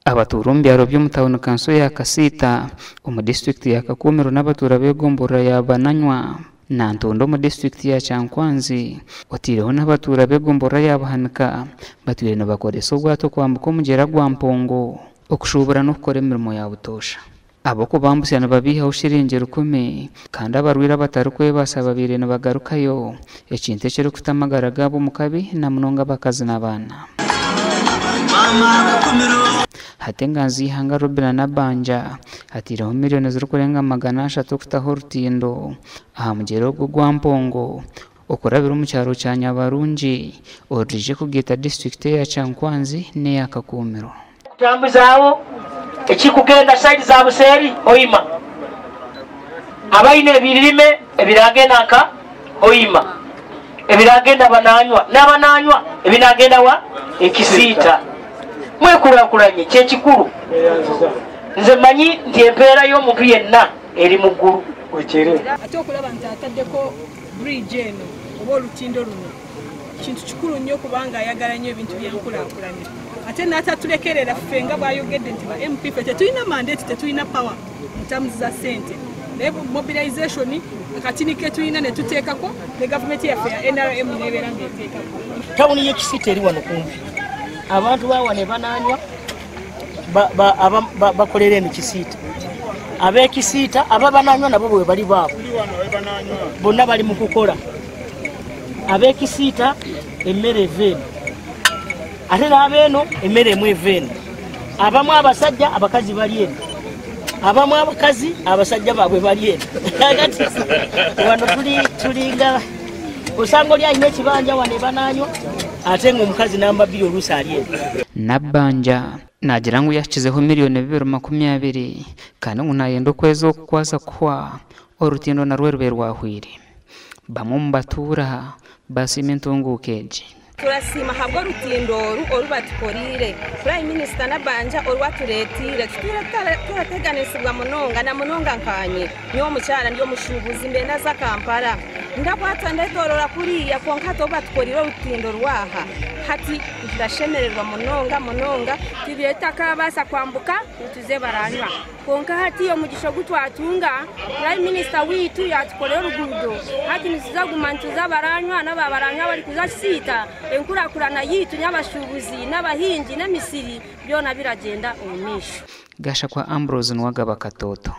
abatura mu byaro by'omutawuni kanso ya Kasita omu district ya Kakumiro n'abatura begombora ya Bananywa na Ntondo mu district ya Kyankwanzi otireho n'abatura begombora ya Buhanika batwire no bakoresa obwato kwambuka omugera gwa Mpongo okushubura no kukora emirimo ya butosha abo kubambusya nababiha ushirengero 10 kandi abarwira batari kwebasa babire no bagarukayo ekintu ekiri kutamagara gabo mukabi na munonga bakazi n'abana hatengazi hanga Robina na Banja hatiraho miliyoni ziri kurenga 300 kutaho rutindo aha mugero gwa Mpongo okurabira mu cyaro cya Nyabarungi orije kugeta district ya Kyankwanzi ne ya Kakumiro tambuzawo ekikugenda side za Buseri Hoima abaine ebirime ebiragenda nka Hoima ebiragenda Bananywa n'Abananywa ebinagenda wa Ekisita mwekulakulanye kyekikulu nze manyi ndi empeera y'omuntu yenna eri mu ggulu wekere ate okulaba nti ataddeko bridge eno oba olutindo luno kintu kikulu nnyo kubanga ayagala nnyo ebintu byenkulaakulanye ate n'atatulekerera ffe nga bw'ayogedde nti ba MP ffe tetulina mandate tetulina power mu terms za ssente naye mobilization akatini ke tulina ne tuteekako ne gavumenti yaffe ya NRM nebeera ng'eteekako tawuni y'Ekisita eri wano kumpi abantu bawane Bananywa bakolera emikisita ab'Ekisita Bananywa nabo bwe bali baabo bonna bali mu kukola ab'Ekisita emmere eveni ate n'abeeno emmere emu eveni abamu abasajja abakazi bali eno abamu abakazi abasajja baabwe bali eno kati wano tulinga osango lyalina ekibanja wane Bananywa ate ng'omukazi namba 2 oluusi ali eno Nabanja nagira ngu yakizeho miliyoni 220 kandi ngo nayenda okweza okukwaza kuhwa orutindo narwo rube rwahwire bamwe mu batura basima entunguka egi turasima habwo rutindo orubatukorire Prime Minister Nabanja orwaturetire turateganisibwa munonga na munonga nkanye niyo mucyara ndiyo mushubuzi mbenda za Kampala ndakwata ndetorora kuriya konka to batukorire rutindo rwaha hati ndashemererwa munonga tibeta kabasa kwambuka tuze Baranywa konka hati yo mugisho gutwatunga Prime Minister witu yatukorera urugudo hati nisiza gumantuza Baranywa n'ababaranywa bari kuzasita enkurakurana yitu nyabashubuzi n'abahingi n'emisiri byona biragenda omumisho gasha kwa Ambrose Nwagaba Katoto.